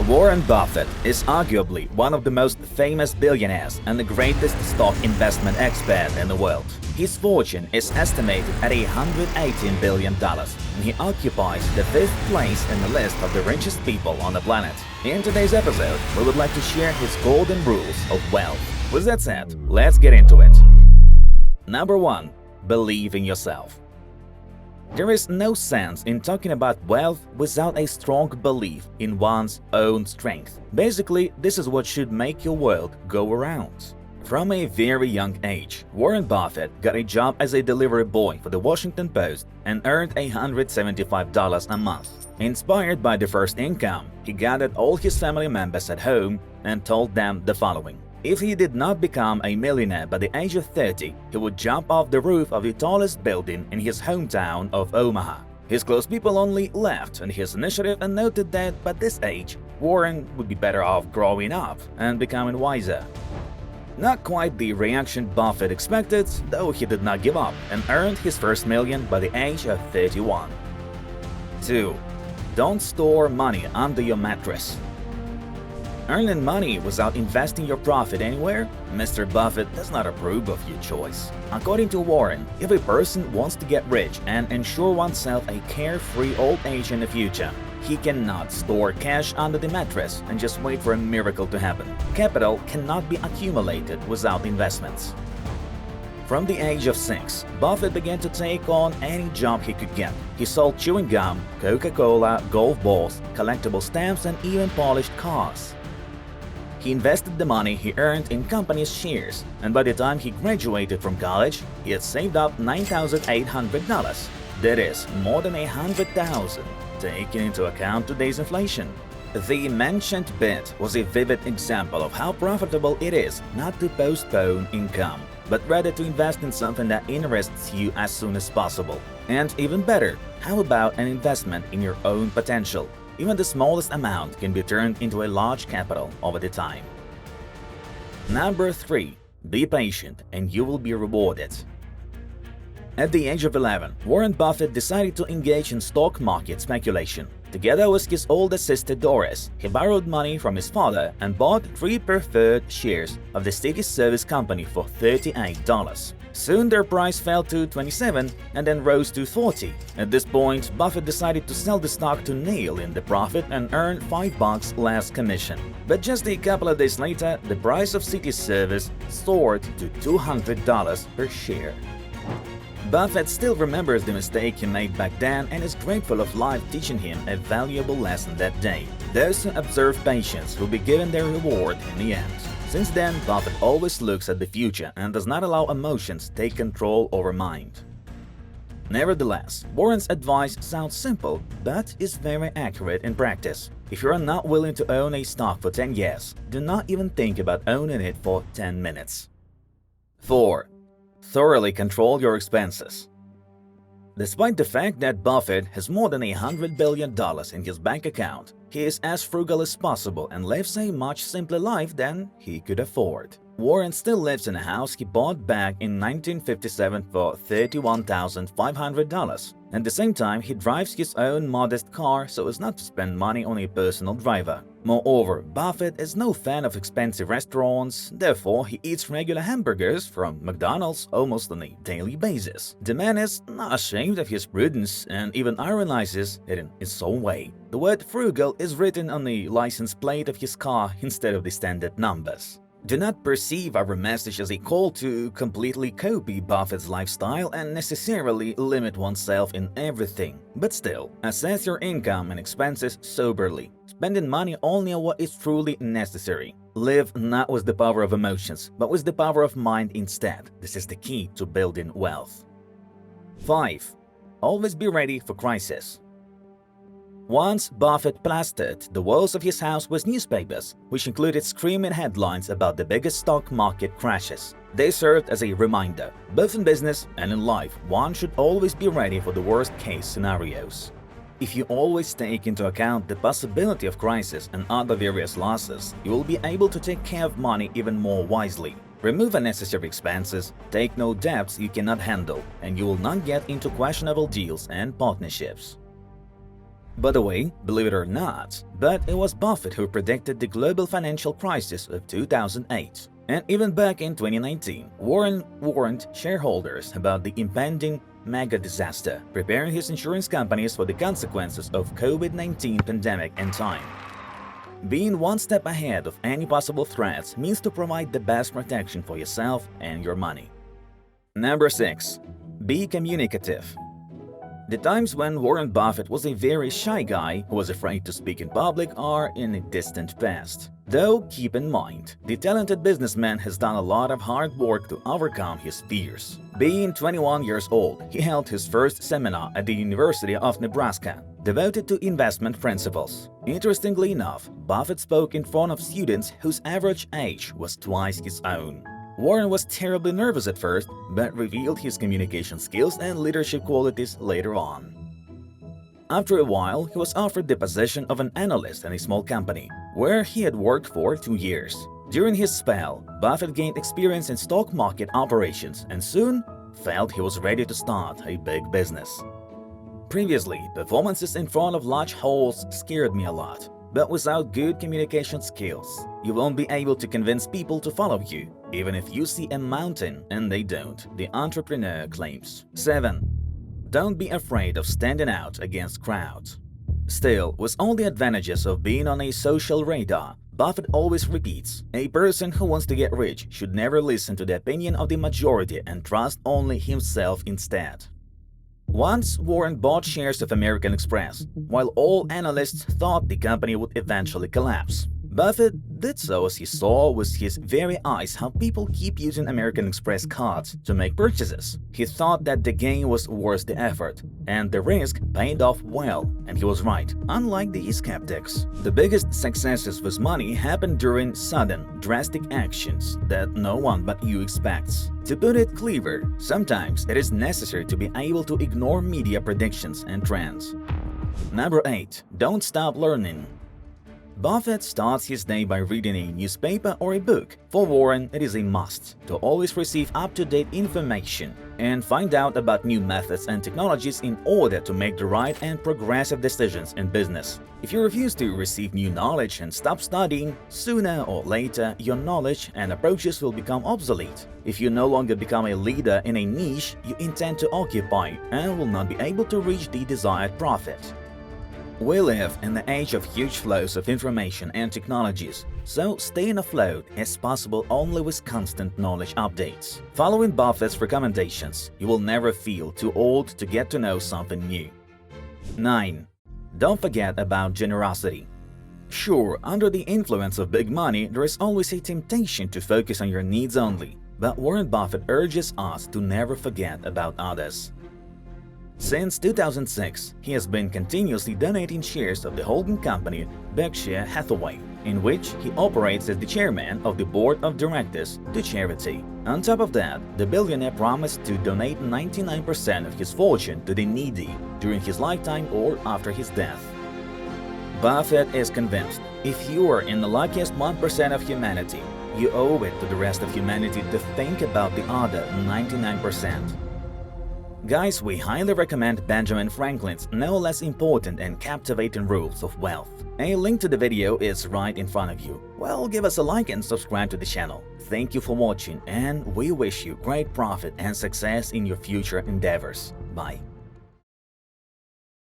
Warren Buffett is arguably one of the most famous billionaires and the greatest stock investment expert in the world. His fortune is estimated at $118 billion, and he occupies the fifth place in the list of the richest people on the planet. In today's episode, we would like to share his golden rules of wealth. With that said, let's get into it. Number 1. Believe in yourself. There is no sense in talking about wealth without a strong belief in one's own strength. Basically, this is what should make your world go around. From a very young age, Warren Buffett got a job as a delivery boy for the Washington Post and earned $175 a month. Inspired by the first income, he gathered all his family members at home and told them the following. If he did not become a millionaire by the age of 30, he would jump off the roof of the tallest building in his hometown of Omaha. His close people only laughed at his initiative and noted that by this age, Warren would be better off growing up and becoming wiser. Not quite the reaction Buffett expected, though he did not give up and earned his first million by the age of 31. 2. Don't store money under your mattress. Earning money without investing your profit anywhere? Mr. Buffett does not approve of your choice. According to Warren, if a person wants to get rich and ensure oneself a carefree old age in the future, he cannot store cash under the mattress and just wait for a miracle to happen. Capital cannot be accumulated without investments. From the age of 6, Buffett began to take on any job he could get. He sold chewing gum, Coca-Cola, golf balls, collectible stamps, and even polished cars. He invested the money he earned in company's shares, and by the time he graduated from college, he had saved up $9,800. That is more than $100,000, taking into account today's inflation. The mentioned bit was a vivid example of how profitable it is not to postpone income, but rather to invest in something that interests you as soon as possible. And even better, how about an investment in your own potential? Even the smallest amount can be turned into a large capital over the time. Number 3. Be patient and you will be rewarded. At the age of 11, Warren Buffett decided to engage in stock market speculation. Together with his older sister Doris, he borrowed money from his father and bought 3 preferred shares of the City Service Company for $38. Soon their price fell to $27 and then rose to $40. At this point, Buffett decided to sell the stock to nail in the profit and earn $5 less commission. But just a couple of days later, the price of City Service soared to $200 per share. Buffett still remembers the mistake he made back then and is grateful of life teaching him a valuable lesson that day. Those who observe patience will be given their reward in the end. Since then, Buffett always looks at the future and does not allow emotions to take control over mind. Nevertheless, Warren's advice sounds simple, but is very accurate in practice. If you are not willing to own a stock for 10 years, do not even think about owning it for 10 minutes. 4. Thoroughly control your expenses. Despite the fact that Buffett has more than $100 billion in his bank account, he is as frugal as possible and lives a much simpler life than he could afford. Warren still lives in a house he bought back in 1957 for $31,500. At the same time, he drives his own modest car so as not to spend money on a personal driver. Moreover, Buffett is no fan of expensive restaurants, therefore he eats regular hamburgers from McDonald's almost on a daily basis. The man is not ashamed of his prudence and even ironizes it in his own way. The word frugal is written on the license plate of his car instead of the standard numbers. Do not perceive our message as a call to completely copy Buffett's lifestyle and necessarily limit oneself in everything, but still, assess your income and expenses soberly, spending money only on what is truly necessary. Live not with the power of emotions, but with the power of mind instead. This is the key to building wealth. 5. Always be ready for crisis. Once, Buffett plastered the walls of his house with newspapers, which included screaming headlines about the biggest stock market crashes. They served as a reminder, both in business and in life, one should always be ready for the worst-case scenarios. If you always take into account the possibility of crisis and other various losses, you will be able to take care of money even more wisely. Remove unnecessary expenses, take no debts you cannot handle, and you will not get into questionable deals and partnerships. By the way, believe it or not, but it was Buffett who predicted the global financial crisis of 2008. And even back in 2019, Warren warned shareholders about the impending mega disaster, preparing his insurance companies for the consequences of COVID-19 pandemic and time. Being one step ahead of any possible threats means to provide the best protection for yourself and your money. Number 6. Be communicative. The times when Warren Buffett was a very shy guy who was afraid to speak in public are in the distant past. Though, keep in mind, the talented businessman has done a lot of hard work to overcome his fears. Being 21 years old, he held his first seminar at the University of Nebraska, devoted to investment principles. Interestingly enough, Buffett spoke in front of students whose average age was twice his own. Warren was terribly nervous at first, but revealed his communication skills and leadership qualities later on. After a while, he was offered the position of an analyst in a small company, where he had worked for 2 years. During his spell, Buffett gained experience in stock market operations and soon felt he was ready to start a big business. Previously, performances in front of large halls scared me a lot. But without good communication skills, you won't be able to convince people to follow you, even if you see a mountain and they don't, the entrepreneur claims. 7. Don't be afraid of standing out against crowds. Still, with all the advantages of being on a social radar, Buffett always repeats, a person who wants to get rich should never listen to the opinion of the majority and trust only himself instead. Once, Warren bought shares of American Express, while all analysts thought the company would eventually collapse. Buffett did so as he saw with his very eyes how people keep using American Express cards to make purchases. He thought that the gain was worth the effort, and the risk paid off well, and he was right, unlike the skeptics. The biggest successes with money happen during sudden, drastic actions that no one but you expects. To put it clearer, sometimes it is necessary to be able to ignore media predictions and trends. Number 8. Don't stop learning. Buffett starts his day by reading a newspaper or a book. For Warren, it is a must to always receive up-to-date information and find out about new methods and technologies in order to make the right and progressive decisions in business. If you refuse to receive new knowledge and stop studying, sooner or later your knowledge and approaches will become obsolete. If you no longer become a leader in a niche you intend to occupy and will not be able to reach the desired profit. We live in the age of huge flows of information and technologies, so staying afloat is possible only with constant knowledge updates. Following Buffett's recommendations, you will never feel too old to get to know something new. 9. Don't forget about generosity. Sure, under the influence of big money, there is always a temptation to focus on your needs only, but Warren Buffett urges us to never forget about others. Since 2006, he has been continuously donating shares of the holding company Berkshire Hathaway, in which he operates as the chairman of the board of directors, to charity. On top of that, the billionaire promised to donate 99% of his fortune to the needy during his lifetime or after his death. Buffett is convinced if you are in the luckiest 1% of humanity, you owe it to the rest of humanity to think about the other 99%. Guys, we highly recommend Benjamin Franklin's no less important and captivating rules of wealth. A link to the video is right in front of you. Well, give us a like and subscribe to the channel. Thank you for watching, and we wish you great profit and success in your future endeavors. Bye.